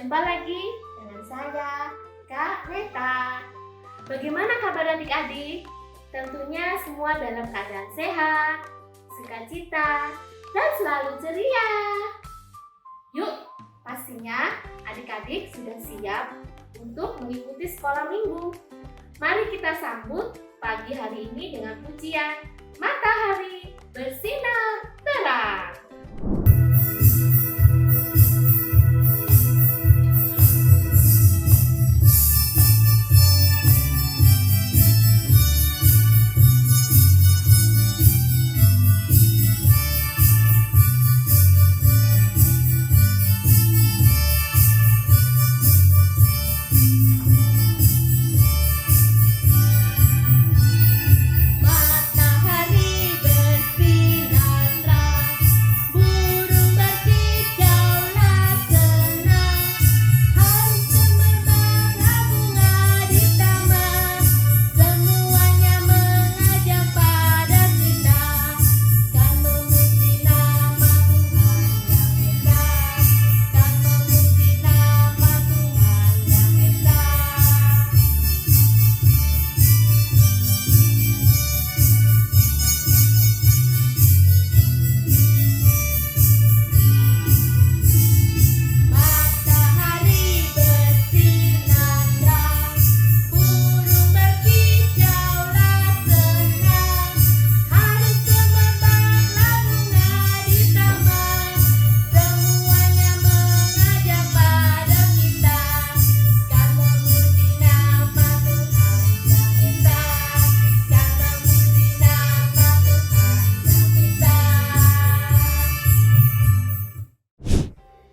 jumpa lagi dengan saya, Kak Neta. Bagaimana kabar adik-adik? Tentunya semua dalam keadaan sehat, sukacita, dan selalu ceria. Yuk, pastinya adik-adik sudah siap untuk mengikuti sekolah minggu. Mari kita sambut pagi hari ini dengan pujian Matahari Bersinar Terang.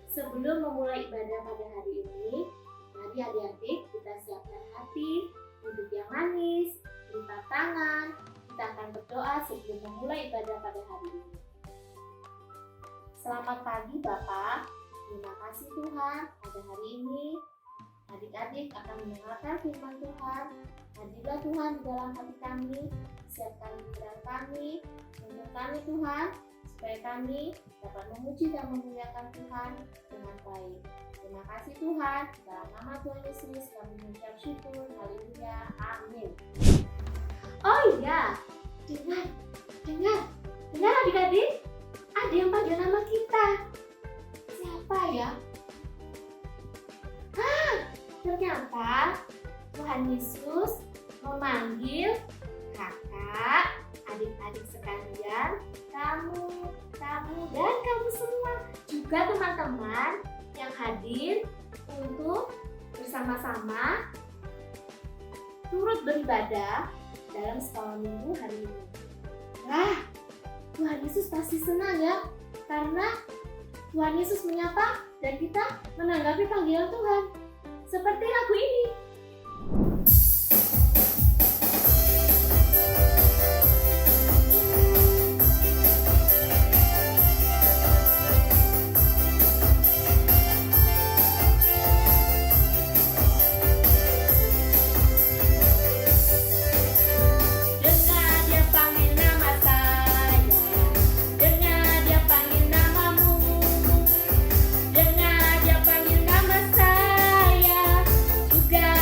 Sebelum memulai ibadah pada hari ini, mari adik-adik kita siapkan hati, duduk yang manis, lipat tangan. Kita akan berdoa sebelum memulai ibadah pada hari ini. Selamat pagi Bapak, terima kasih Tuhan pada hari ini. Adik-adik akan mendengarkan firman Tuhan. Hadirlah Tuhan di dalam hati kami, siapkan pikiran kami, menyertai Tuhan, supaya kami dapat memuji dan memuliakan Tuhan dengan baik. Terima kasih Tuhan, dalam nama Tuhan Yesus kami mengucap syukur. Haleluya, amin. Oh iya, dengar adik-adik, ada yang panggil nama kita. Siapa ya? Ternyata Tuhan Yesus memanggil kakak, adik-adik sekalian, kamu, dan kamu semua, juga teman-teman yang hadir untuk bersama-sama turut beribadah dalam sekolah minggu hari ini. Wah, Tuhan Yesus pasti senang ya, karena Tuhan Yesus menyapa dan kita menanggapi panggilan Tuhan. Seperti lagu ini. Juga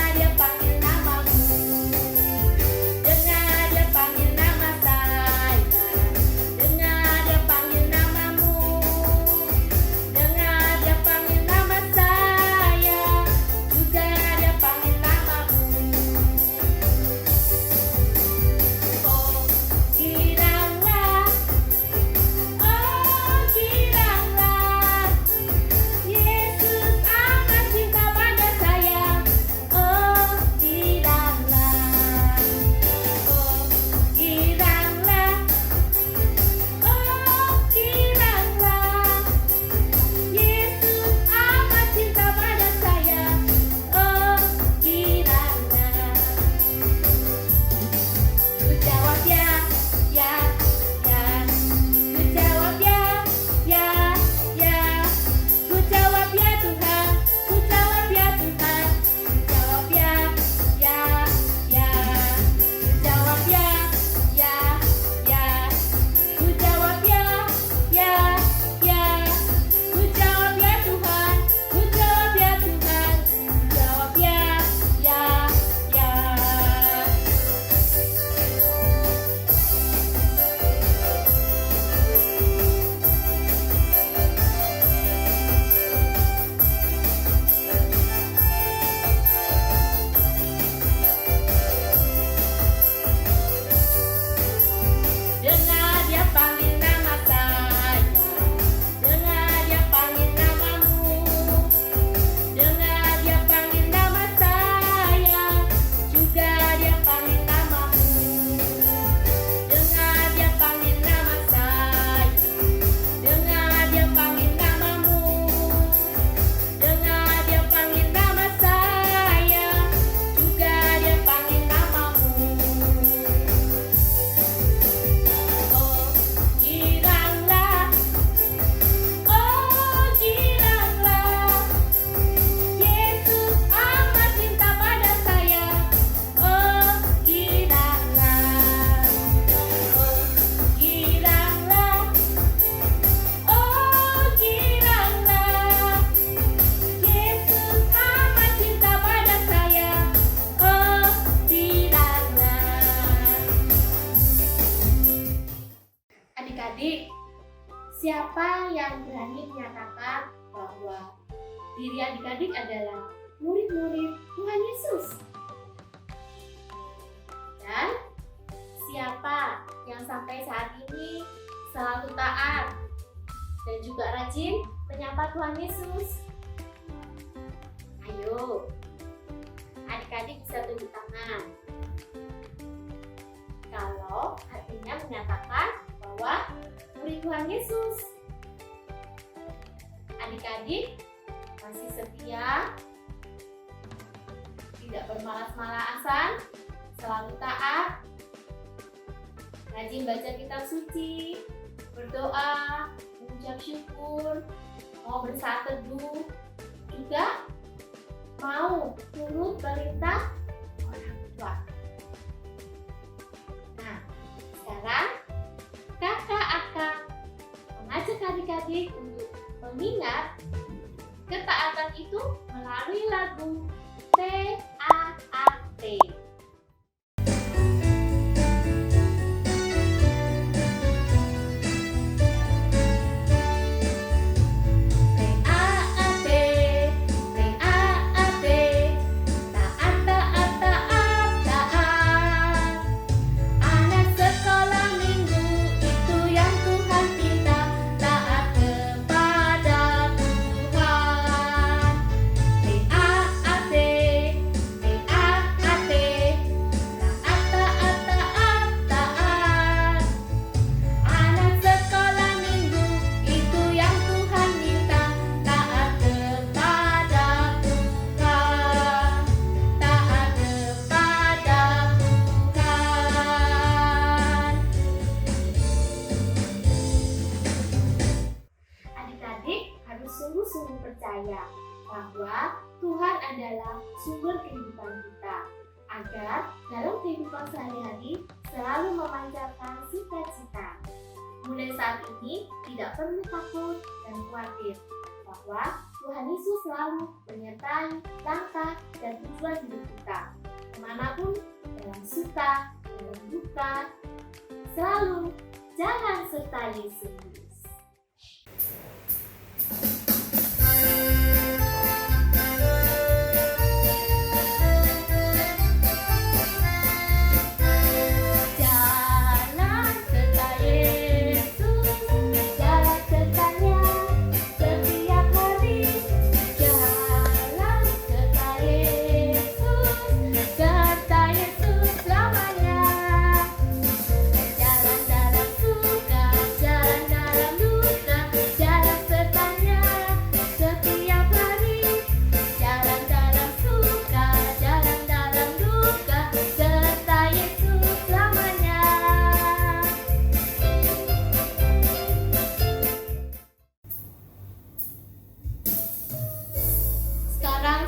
Adik-adik, siapa yang berani menyatakan bahwa diri adik-adik adalah murid-murid Tuhan Yesus? Dan siapa yang sampai saat ini selalu taat dan juga rajin menyapa Tuhan Yesus? Ayo, adik-adik bisa tunjuk tangan kalau hatinya menyatakan bahwa murid Tuhan Yesus. Adik-adik masih setia, tidak bermalas-malasan, selalu taat, rajin baca kitab suci, berdoa, mengucap syukur, mau bersaat teduh, juga mau turut perintah orang tua. Nah, sekarang kakak akan mengajak adik-adik untuk mengingat ketaatan itu melalui lagu T-A-A-T. Sungguh-sungguh percaya bahwa Tuhan adalah sumber kehidupan kita, agar dalam kehidupan sehari-hari selalu memancarkan sukacita. Mulai saat ini tidak perlu takut dan khawatir bahwa Tuhan Yesus selalu menyertai langkah dan tujuan hidup kita. Kemanapun, dalam suka, dalam duka, selalu jalan serta Yesus.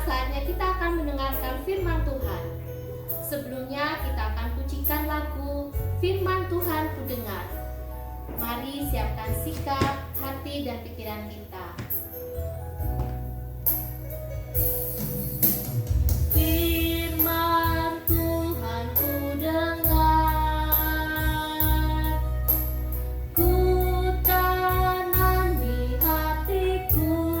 Saatnya kita akan mendengarkan firman Tuhan. Sebelumnya kita akan pujikan lagu Firman Tuhan Ku Dengar. Mari siapkan sikap, hati, dan pikiran kita. Firman Tuhan ku dengar, ku tanam di hatiku.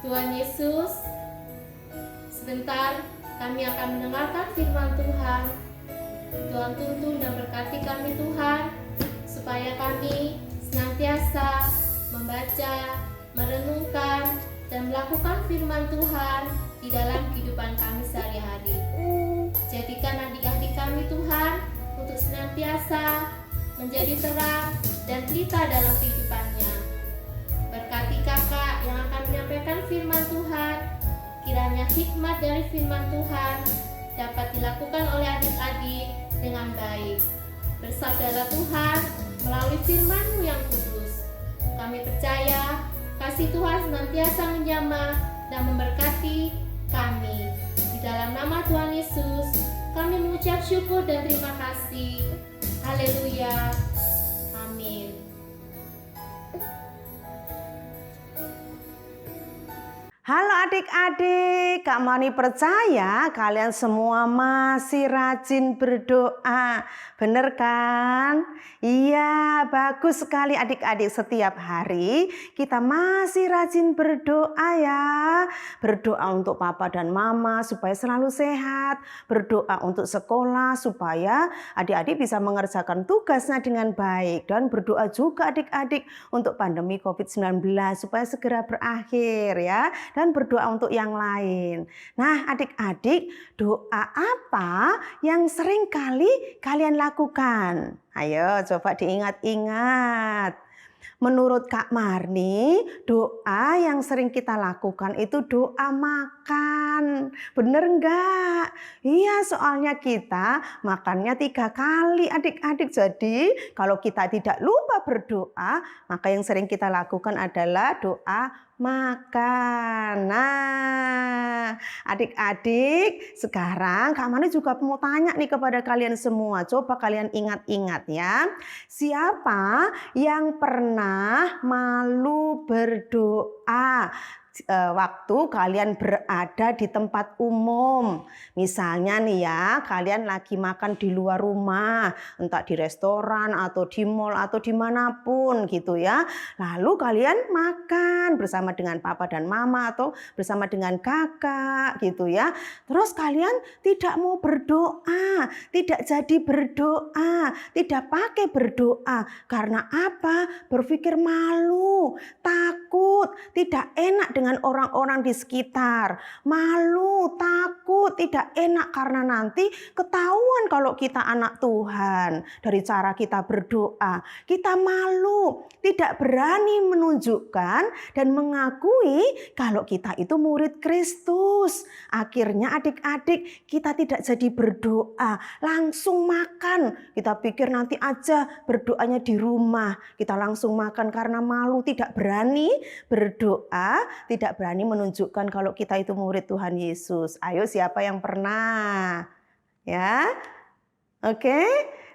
Tuhan Yesus, sebentar kami akan mendengarkan firman Tuhan. Tuhan tuntun dan berkati kami Tuhan, supaya kami senantiasa membaca, merenungkan, dan melakukan firman Tuhan di dalam kehidupan kami sehari-hari. Jadikan adik-adik kami Tuhan untuk senantiasa menjadi terang dan pelita dalam kehidupannya. Berkati kakak yang akan menyampaikan firman Tuhan, kiranya hikmat dari firman Tuhan dapat dilakukan oleh adik-adik dengan baik. Bersabdalah Tuhan melalui firman-Mu yang kudus. Kami percaya kasih Tuhan senantiasa menjamah dan memberkati kami. Di dalam nama Tuhan Yesus, kami mengucapkan mengucap syukur dan terima kasih. Haleluya. Amin. Halo adik-adik, Kak Mani percaya kalian semua masih rajin berdoa. Bener kan? Iya, bagus sekali adik-adik. Setiap hari kita masih rajin berdoa ya. Berdoa untuk papa dan mama supaya selalu sehat. Berdoa untuk sekolah supaya adik-adik bisa mengerjakan tugasnya dengan baik. Dan berdoa juga adik-adik untuk pandemi COVID-19 supaya segera berakhir ya. Dan berdoa untuk yang lain. Nah adik-adik, doa apa yang sering kali kalian lakukan? Ayo coba diingat-ingat. Menurut Kak Marni, doa yang sering kita lakukan itu doa makan. Bener enggak? Iya, soalnya kita makannya 3 kali adik-adik. Jadi kalau kita tidak lupa berdoa, maka yang sering kita lakukan adalah doa makan. Nah, adik-adik, sekarang Kak Mani juga mau tanya nih kepada kalian semua. Coba kalian ingat-ingat ya. Siapa yang pernah malu berdoa waktu kalian berada di tempat umum? Misalnya nih ya, kalian lagi makan di luar rumah, entah di restoran atau di mall atau dimanapun gitu ya. Lalu kalian makan bersama dengan papa dan mama atau bersama dengan kakak gitu ya. Terus kalian tidak mau berdoa, tidak jadi berdoa, tidak pakai berdoa. Karena apa? Berpikir malu, takut, tidak enak dengan orang-orang di sekitar. Malu, takut, tidak enak karena nanti ketahuan kalau kita anak Tuhan. Dari cara kita berdoa, kita malu, tidak berani menunjukkan dan mengakui kalau kita itu murid Kristus. Akhirnya adik-adik, kita tidak jadi berdoa, langsung makan. Kita pikir nanti aja berdoanya di rumah. Kita langsung makan karena malu, tidak berani berdoa, tidak berani menunjukkan kalau kita itu murid Tuhan Yesus. Ayo, siapa yang pernah? Ya, oke.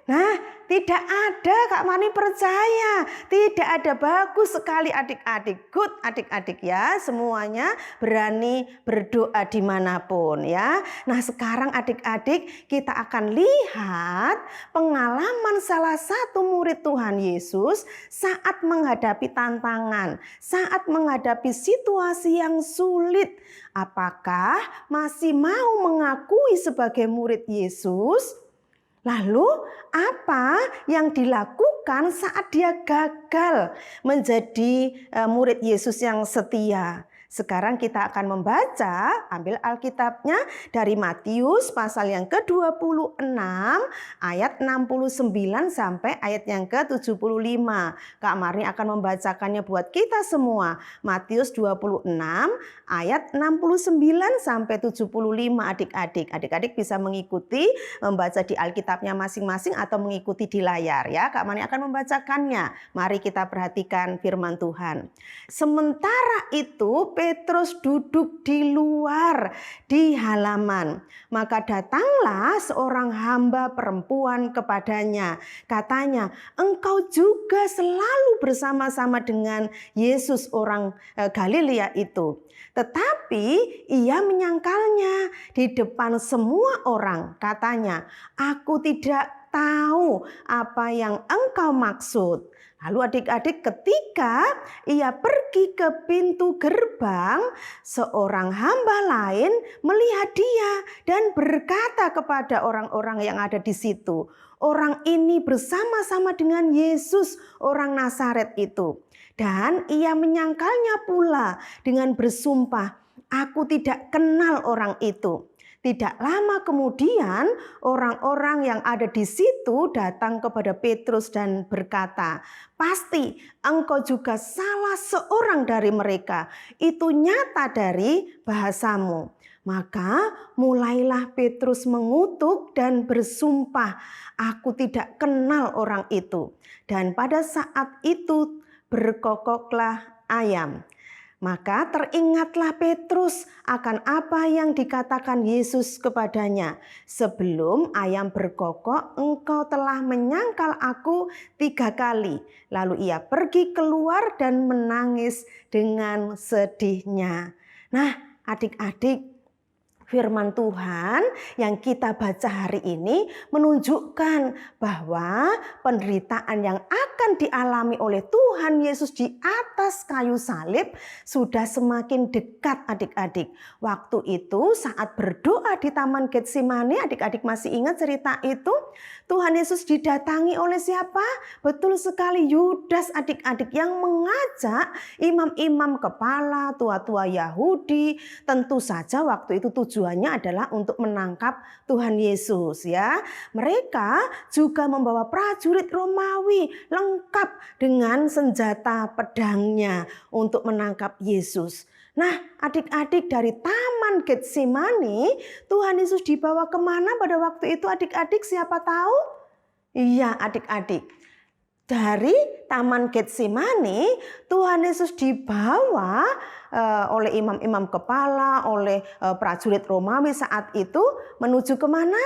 Nah, tidak ada, Kak Mani percaya. Tidak ada. Bagus sekali adik-adik. Good adik-adik ya. Semuanya berani berdoa dimanapun ya. Nah sekarang adik-adik kita akan lihat pengalaman salah satu murid Tuhan Yesus saat menghadapi tantangan. Saat menghadapi situasi yang sulit. Apakah masih mau mengakui sebagai murid Yesus? Lalu apa yang dilakukan saat dia gagal menjadi murid Yesus yang setia? Sekarang kita akan membaca, ambil Alkitabnya dari Matius pasal yang ke-26 ayat 69 sampai ayat yang ke-75. Kak Marni akan membacakannya buat kita semua. Matius 26 ayat 69 sampai 75 adik-adik. Adik-adik bisa mengikuti membaca di Alkitabnya masing-masing atau mengikuti di layar ya. Kak Marni akan membacakannya. Mari kita perhatikan firman Tuhan. Sementara itu Petrus duduk di luar di halaman. Maka datanglah seorang hamba perempuan kepadanya. Katanya, engkau juga selalu bersama-sama dengan Yesus orang Galilea itu. Tetapi ia menyangkalnya di depan semua orang. Katanya, aku tidak tahu apa yang engkau maksud. Lalu adik-adik ketika ia pergi ke pintu gerbang, seorang hamba lain melihat dia dan berkata kepada orang-orang yang ada di situ, orang ini bersama-sama dengan Yesus orang Nazaret itu. Dan ia menyangkalnya pula dengan bersumpah, aku tidak kenal orang itu. Tidak lama kemudian orang-orang yang ada di situ datang kepada Petrus dan berkata, pasti engkau juga salah seorang dari mereka. Itu nyata dari bahasamu. Maka mulailah Petrus mengutuk dan bersumpah, aku tidak kenal orang itu. Dan pada saat itu berkokoklah ayam. Maka teringatlah Petrus akan apa yang dikatakan Yesus kepadanya. Sebelum ayam berkokok, engkau telah menyangkal aku 3 kali. Lalu ia pergi keluar dan menangis dengan sedihnya. Nah, adik-adik, firman Tuhan yang kita baca hari ini menunjukkan bahwa penderitaan yang akan dialami oleh Tuhan Yesus di atas kayu salib sudah semakin dekat, adik-adik. Waktu itu saat berdoa di Taman Getsemani, adik-adik masih ingat cerita itu? Tuhan Yesus didatangi oleh siapa? Betul sekali, Yudas, adik-adik, yang mengajak imam-imam kepala, tua-tua Yahudi. Tentu saja waktu itu tujuannya adalah untuk menangkap Tuhan Yesus, ya. Mereka juga membawa prajurit Romawi lengkap dengan senjata pedangnya untuk menangkap Yesus. Nah, adik-adik, dari Taman Getsemani, Tuhan Yesus dibawa kemana pada waktu itu, adik-adik? Siapa tahu? Iya, adik-adik. Dari Taman Getsemani, Tuhan Yesus dibawa oleh imam-imam kepala, oleh prajurit Romawi saat itu menuju kemana?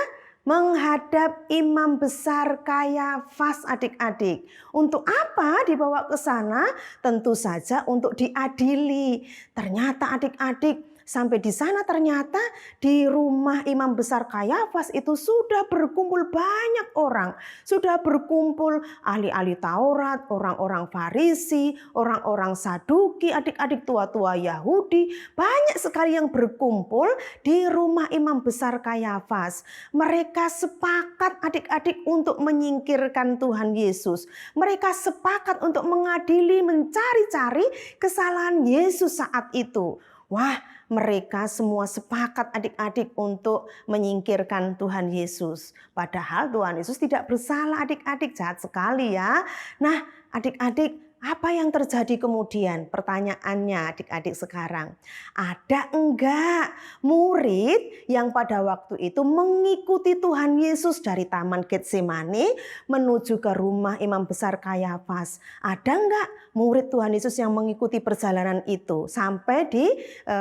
Menghadap imam besar Kayafas, adik-adik. Untuk apa dibawa ke sana? Tentu saja untuk diadili. Ternyata adik-adik, sampai di sana ternyata di rumah imam besar Kayafas itu sudah berkumpul banyak orang. Sudah berkumpul ahli-ahli Taurat, orang-orang Farisi, orang-orang Saduki, adik-adik, tua-tua Yahudi. Banyak sekali yang berkumpul di rumah imam besar Kayafas. Mereka sepakat, adik-adik, untuk menyingkirkan Tuhan Yesus. Mereka sepakat untuk mengadili, mencari-cari kesalahan Yesus saat itu. Wah, mereka semua sepakat, adik-adik, untuk menyingkirkan Tuhan Yesus. Padahal Tuhan Yesus tidak bersalah, adik-adik. Jahat sekali ya. Nah, adik-adik, apa yang terjadi kemudian? Pertanyaannya, adik-adik, sekarang. Ada enggak murid yang pada waktu itu mengikuti Tuhan Yesus dari Taman Getsemani menuju ke rumah imam besar Kayafas? Ada enggak murid Tuhan Yesus yang mengikuti perjalanan itu sampai di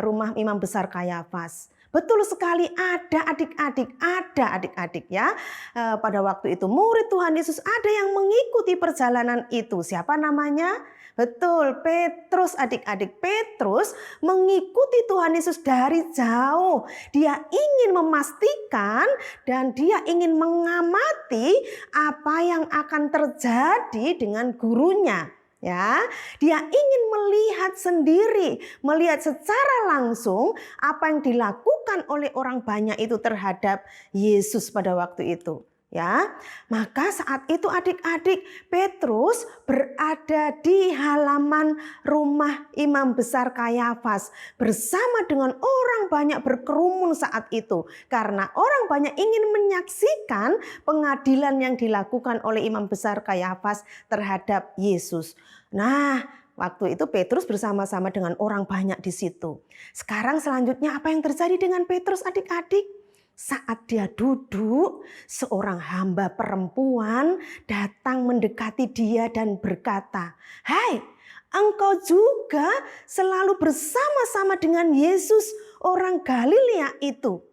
rumah imam besar Kayafas? Betul sekali, ada, adik-adik, ya. Pada waktu itu murid Tuhan Yesus ada yang mengikuti perjalanan itu. Siapa namanya? Betul, Petrus, adik-adik. Petrus mengikuti Tuhan Yesus dari jauh. Dia ingin memastikan dan dia ingin mengamati apa yang akan terjadi dengan gurunya. Ya, dia ingin melihat sendiri, melihat secara langsung apa yang dilakukan oleh orang banyak itu terhadap Yesus pada waktu itu. Ya, maka saat itu adik-adik, Petrus berada di halaman rumah imam besar Kayafas bersama dengan orang banyak berkerumun saat itu, karena orang banyak ingin menyaksikan pengadilan yang dilakukan oleh imam besar Kayafas terhadap Yesus. Nah, waktu itu Petrus bersama-sama dengan orang banyak di situ. Sekarang selanjutnya apa yang terjadi dengan Petrus, adik-adik? Saat dia duduk, seorang hamba perempuan datang mendekati dia dan berkata, "Hai, engkau juga selalu bersama-sama dengan Yesus orang Galilea itu."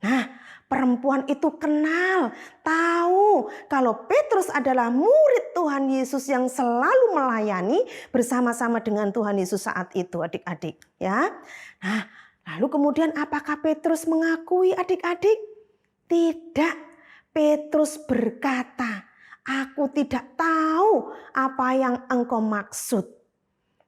Nah, perempuan itu kenal, tahu kalau Petrus adalah murid Tuhan Yesus yang selalu melayani bersama-sama dengan Tuhan Yesus saat itu, adik-adik. Ya, nah, lalu kemudian apakah Petrus mengakui, adik-adik? Tidak. Petrus berkata, "Aku tidak tahu apa yang engkau maksud."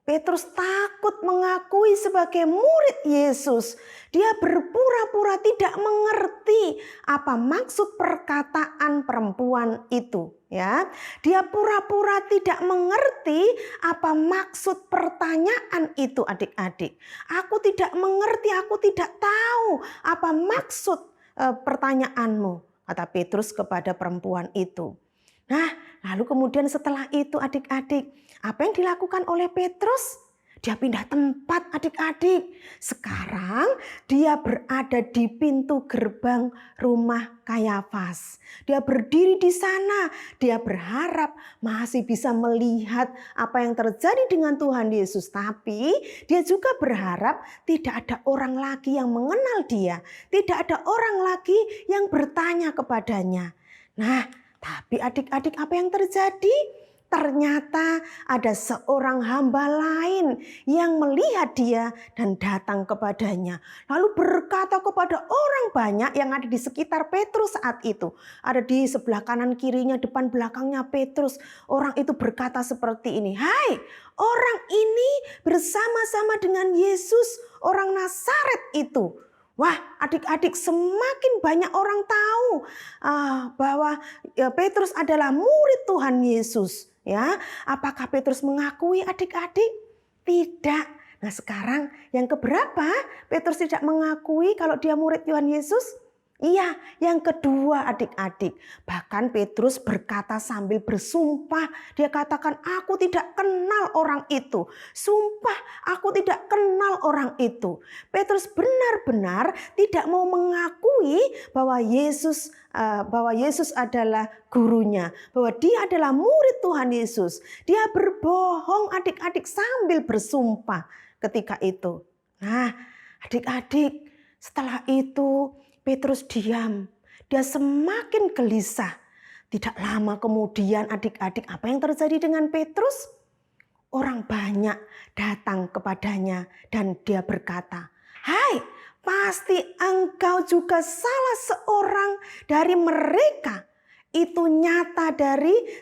Petrus takut mengakui sebagai murid Yesus. Dia berpura-pura tidak mengerti apa maksud perkataan perempuan itu. Ya, dia pura-pura tidak mengerti apa maksud pertanyaan itu, adik-adik. "Aku tidak mengerti, aku tidak tahu apa maksud pertanyaanmu," kata Petrus kepada perempuan itu. Nah, lalu kemudian setelah itu, adik-adik, apa yang dilakukan oleh Petrus? Dia pindah tempat adik-adik. Sekarang dia berada di pintu gerbang rumah Kayafas. Dia berdiri di sana. Dia berharap masih bisa melihat apa yang terjadi dengan Tuhan Yesus. Tapi dia juga berharap tidak ada orang lagi yang mengenal dia. Tidak ada orang lagi yang bertanya kepadanya. Nah, tapi adik-adik apa yang terjadi? Ternyata ada seorang hamba lain yang melihat dia dan datang kepadanya. Lalu berkata kepada orang banyak yang ada di sekitar Petrus saat itu. Ada di sebelah kanan kirinya, depan belakangnya Petrus. Orang itu berkata seperti ini. Hai, orang ini bersama-sama dengan Yesus, orang Nazaret itu. Wah, adik-adik, semakin banyak orang tahu bahwa Petrus adalah murid Tuhan Yesus. Ya, apakah Petrus mengakui adik-adik? Tidak. Nah, sekarang yang keberapa? Petrus tidak mengakui kalau dia murid Tuhan Yesus? Iya, yang kedua adik-adik. Bahkan Petrus berkata sambil bersumpah. Dia katakan, aku tidak kenal orang itu. Sumpah, aku tidak kenal orang itu. Petrus benar-benar tidak mau mengakui bahwa Yesus adalah gurunya. Bahwa dia adalah murid Tuhan Yesus. Dia berbohong adik-adik sambil bersumpah ketika itu. Nah, adik-adik, setelah itu Petrus diam. Dia semakin gelisah. Tidak lama kemudian adik-adik, apa yang terjadi dengan Petrus? Orang banyak datang kepadanya dan dia berkata, hai, pasti engkau juga salah seorang dari mereka. Itu nyata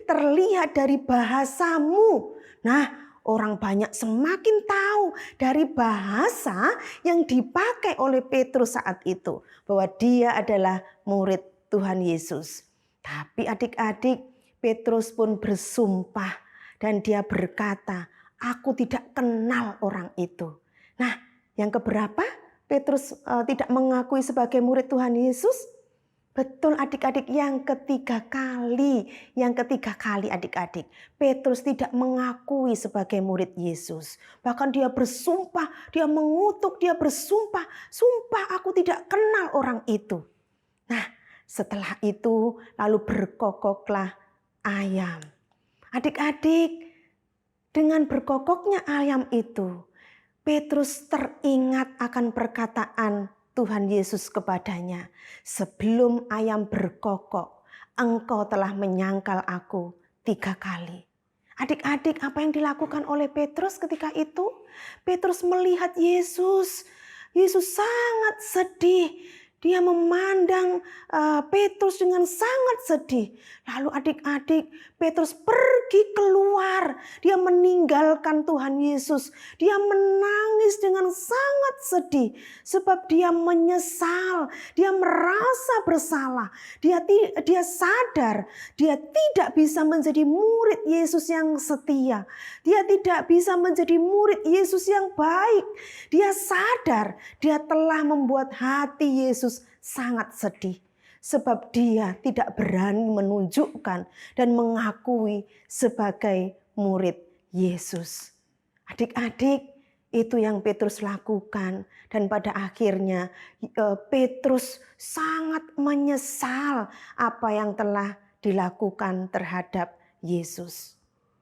terlihat dari bahasamu. Nah, orang banyak semakin tahu dari bahasa yang dipakai oleh Petrus saat itu. Bahwa dia adalah murid Tuhan Yesus. Tapi adik-adik, Petrus pun bersumpah. Dan dia berkata, aku tidak kenal orang itu. Nah, yang keberapa? Petrus tidak mengakui sebagai murid Tuhan Yesus? Betul adik-adik, yang ketiga kali adik-adik. Petrus tidak mengakui sebagai murid Yesus. Bahkan dia bersumpah, dia mengutuk, dia bersumpah. Sumpah aku tidak kenal orang itu. Nah, setelah itu lalu berkokoklah ayam. Adik-adik, dengan berkokoknya ayam itu, Petrus teringat akan perkataan Tuhan Yesus kepadanya, sebelum ayam berkokok, engkau telah menyangkal aku 3 kali. Adik-adik, apa yang dilakukan oleh Petrus ketika itu? Petrus melihat Yesus. Yesus sangat sedih. Dia memandang Petrus dengan sangat sedih. Lalu adik-adik, Petrus pergi keluar. Dia meninggalkan Tuhan Yesus. Dia menangis dengan sangat sedih. Sebab dia menyesal. Dia merasa bersalah. Dia sadar. Dia tidak bisa menjadi murid Yesus yang setia. Dia tidak bisa menjadi murid Yesus yang baik. Dia sadar dia telah membuat hati Yesus sangat sedih. Sebab dia tidak berani menunjukkan dan mengakui sebagai murid Yesus. Adik-adik, itu yang Petrus lakukan. Dan pada akhirnya Petrus sangat menyesal apa yang telah dilakukan terhadap Yesus.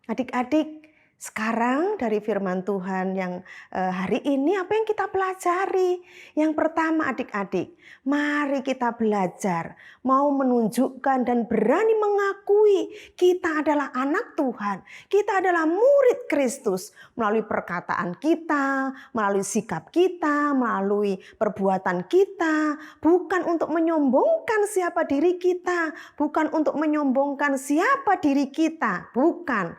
Adik-adik, sekarang dari firman Tuhan yang hari ini apa yang kita pelajari? Yang pertama adik-adik, mari kita belajar mau menunjukkan dan berani mengakui kita adalah anak Tuhan. Kita adalah murid Kristus melalui perkataan kita, melalui sikap kita, melalui perbuatan kita. Bukan untuk menyombongkan siapa diri kita, bukan untuk menyombongkan siapa diri kita. Bukan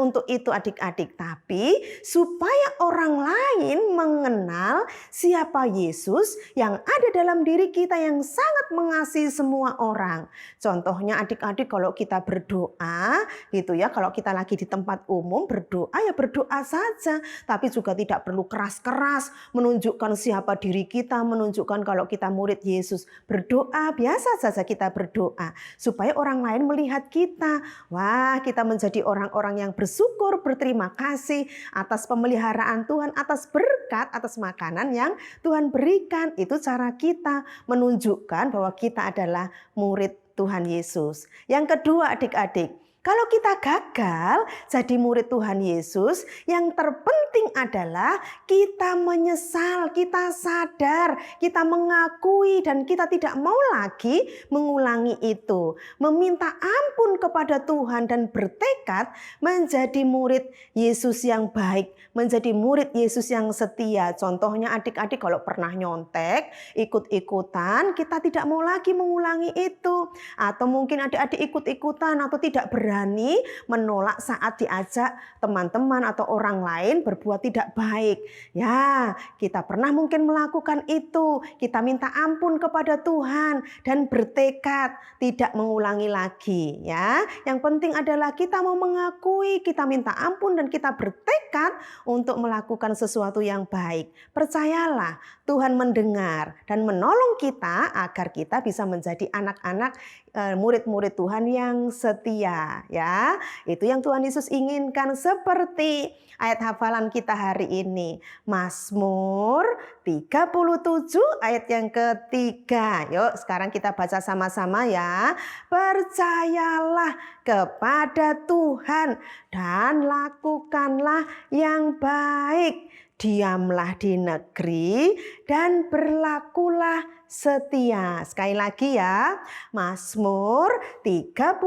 untuk itu adik-adik, tapi supaya orang lain mengenal siapa Yesus yang ada dalam diri kita yang sangat mengasihi semua orang. Contohnya adik-adik, kalau kita berdoa gitu ya, kalau kita lagi di tempat umum berdoa ya berdoa saja, tapi juga tidak perlu keras-keras menunjukkan siapa diri kita, menunjukkan kalau kita murid Yesus. Berdoa biasa saja, kita berdoa supaya orang lain melihat kita. Wah, kita menjadi orang-orang yang bersyukur, berterima kasih atas pemeliharaan Tuhan, atas berkat, atas makanan yang Tuhan berikan. Itu cara kita menunjukkan bahwa kita adalah murid Tuhan Yesus. Yang kedua adik-adik, kalau kita gagal jadi murid Tuhan Yesus, yang terpenting adalah kita menyesal, kita sadar, kita mengakui dan kita tidak mau lagi mengulangi itu. Meminta ampun kepada Tuhan dan bertekad menjadi murid Yesus yang baik, menjadi murid Yesus yang setia. Contohnya adik-adik kalau pernah nyontek, ikut-ikutan, kita tidak mau lagi mengulangi itu. Atau mungkin adik-adik ikut-ikutan atau tidak berani menolak saat diajak teman-teman atau orang lain berbuat tidak baik. Ya, kita pernah mungkin melakukan itu. Kita minta ampun kepada Tuhan dan bertekad tidak mengulangi lagi. Ya, yang penting adalah kita mau mengakui, kita minta ampun dan kita bertekad untuk melakukan sesuatu yang baik. Percayalah, Tuhan mendengar dan menolong kita agar kita bisa menjadi anak-anak murid-murid Tuhan yang setia, ya. Itu yang Tuhan Yesus inginkan, seperti ayat hafalan kita hari ini. Mazmur 37 ayat yang ketiga. Yuk sekarang kita baca sama-sama ya. Percayalah kepada Tuhan dan lakukanlah yang baik. Diamlah di negeri dan berlakulah setia. Sekali lagi ya, Mazmur 37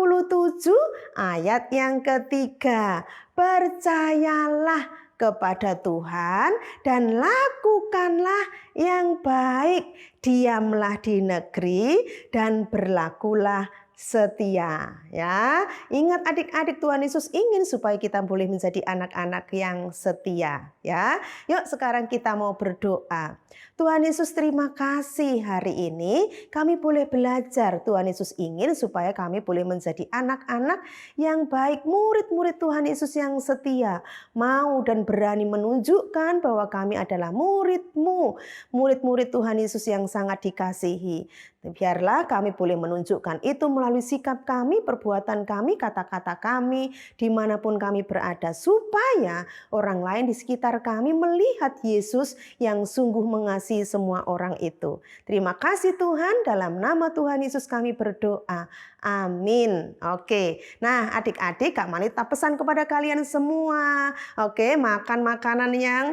ayat yang ketiga. Percayalah kepada Tuhan dan lakukanlah yang baik. Diamlah di negeri dan berlakulah setia, ya. Ingat adik-adik, Tuhan Yesus ingin supaya kita boleh menjadi anak-anak yang setia, ya. Yuk sekarang kita mau berdoa. Tuhan Yesus, terima kasih hari ini kami boleh belajar. Tuhan Yesus ingin supaya kami boleh menjadi anak-anak yang baik, murid-murid Tuhan Yesus yang setia, mau dan berani menunjukkan bahwa kami adalah murid-Mu, murid-murid Tuhan Yesus yang sangat dikasihi. Biarlah kami boleh menunjukkan itu melalui sikap kami, perbuatan kami, kata-kata kami, dimanapun kami berada, supaya orang lain di sekitar kami melihat Yesus yang sungguh mengasihi semua orang itu. Terima kasih Tuhan, dalam nama Tuhan Yesus kami berdoa. Amin. Oke, nah adik-adik, Kak Manita pesan kepada kalian semua. Oke, makan makanan yang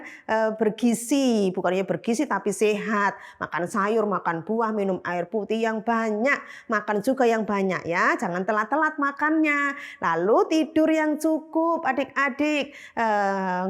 bergizi, bukannya bergizi tapi sehat. Makan sayur, makan buah, minum air putih yang banyak, makan juga yang banyak ya. Jangan telat-telat makannya. Lalu tidur yang cukup, adik-adik.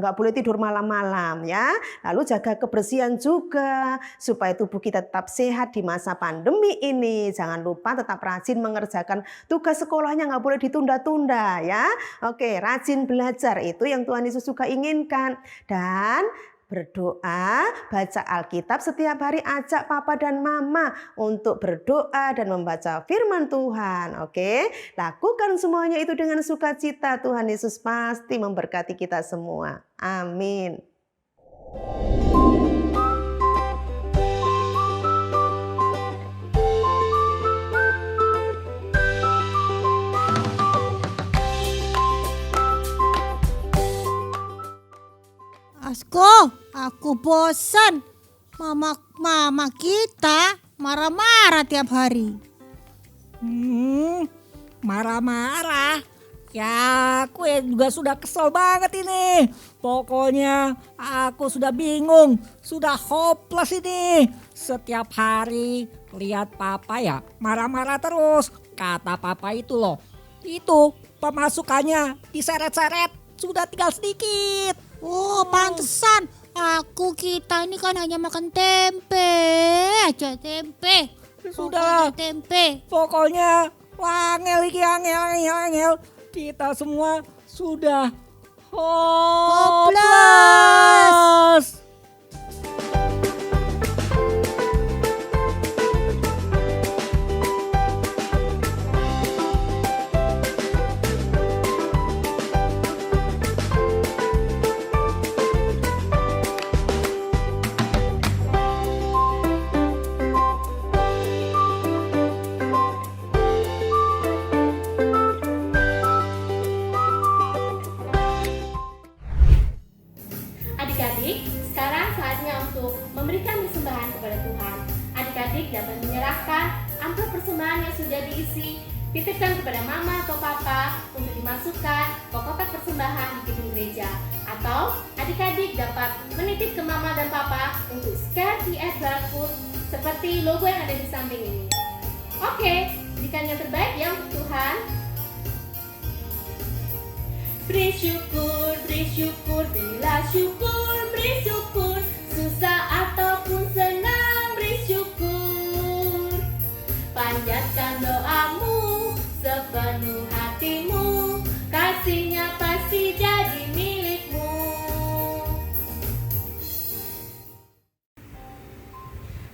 Nggak boleh tidur malam-malam ya. Lalu jaga kebersihan juga supaya tubuh kita tetap sehat di masa pandemi ini. Jangan lupa tetap rajin mengerjakan tugas sekolahnya, nggak boleh ditunda-tunda ya. Oke, rajin belajar, itu yang Tuhan Yesus juga inginkan. Dan berdoa, baca Alkitab setiap hari, ajak papa dan mama untuk berdoa dan membaca firman Tuhan. Oke, lakukan semuanya itu dengan sukacita. Tuhan Yesus pasti memberkati kita semua. Amin. Aku bosan. Mama kita marah-marah tiap hari. Marah-marah? Ya, aku juga sudah kesel banget ini. Pokoknya aku sudah bingung, sudah hopeless ini. Setiap hari lihat papa ya marah-marah terus. Kata papa itu loh, itu pemasukannya diseret-seret, sudah tinggal sedikit. Oh, pantesan. Kita ini kan hanya makan tempe aja, tempe. Sudah, tempe. pokoknya angel iki, angel. Kita semua sudah hopeless. titipkan kepada mama atau papa untuk dimasukkan ke kotak persembahan di gedung gereja. Atau adik-adik dapat menitip ke mama dan papa untuk scan QR barcode seperti logo yang ada di samping ini. Oke, berikan yang terbaik ya untuk Tuhan. Beri syukur, berilah syukur, beri syukur. Susah ataupun senang, beri syukur. Panjatkan doamu sepenuh hatimu, kasihnya pasti jadi milikmu.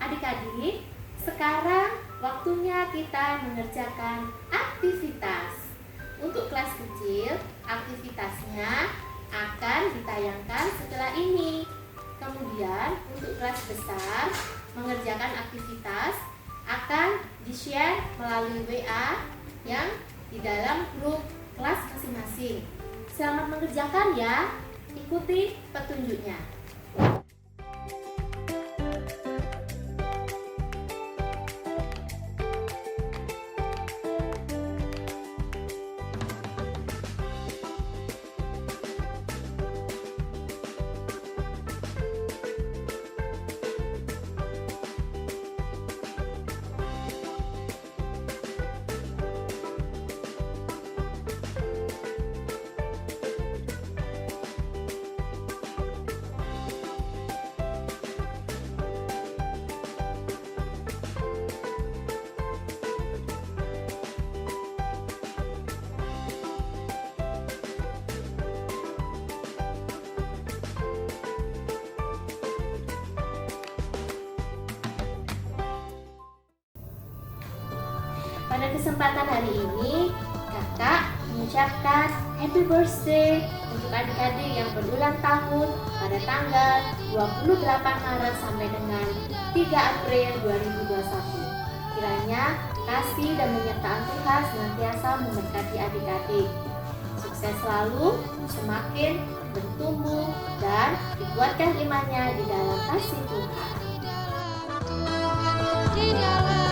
Adik-adik, sekarang waktunya kita mengerjakan aktivitas. Untuk kelas kecil, aktivitasnya akan ditayangkan setelah ini. Kemudian untuk kelas besar, mengerjakan aktivitas akan di-share melalui WA yang di dalam grup kelas masing-masing. Selamat mengerjakan ya, ikuti petunjuknya. Pada kesempatan hari ini, kakak mengucapkan happy birthday untuk adik-adik yang berulang tahun pada tanggal 28 Maret sampai dengan 3 April 2021. Kiranya kasih dan penyertaan Tuhan senantiasa memberkati adik-adik. Sukses selalu, semakin bertumbuh dan dikuatkan imannya di dalam kasih Tuhan. Di dalam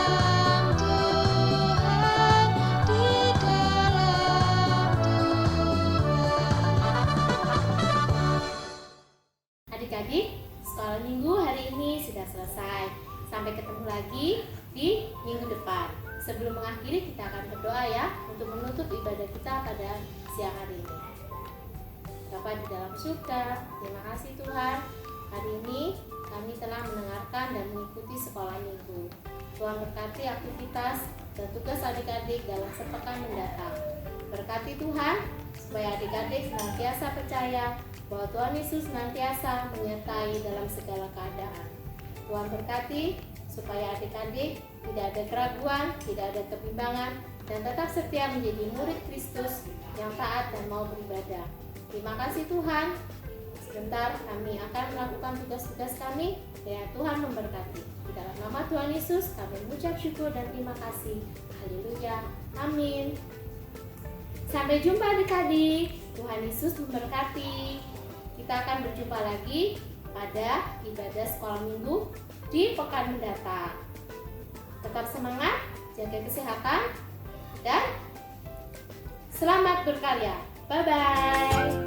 Adik-adik, sekolah minggu hari ini sudah selesai. Sampai ketemu lagi di minggu depan. Sebelum mengakhiri, kita akan berdoa ya untuk menutup ibadah kita pada siang hari ini. Bapa di dalam surga, terima kasih Tuhan. Hari ini kami telah mendengarkan dan mengikuti sekolah minggu. Tuhan berkati aktivitas dan tugas adik-adik dalam sepekan mendatang. Berkati Tuhan, supaya adik-adik senantiasa percaya bahwa Tuhan Yesus senantiasa menyertai dalam segala keadaan. Tuhan berkati supaya adik-adik tidak ada keraguan, tidak ada kebimbangan, dan tetap setia menjadi murid Kristus yang taat dan mau beribadah. Terima kasih Tuhan. Sebentar kami akan melakukan tugas-tugas kami, dan Tuhan memberkati. Di dalam nama Tuhan Yesus kami mengucap syukur dan terima kasih. Haleluya. Amin. Sampai jumpa adik-adik. Tuhan Yesus memberkati. Kita akan berjumpa lagi pada ibadah sekolah minggu di pekan mendatang. Tetap semangat, jaga kesehatan, dan selamat berkarya. Bye-bye.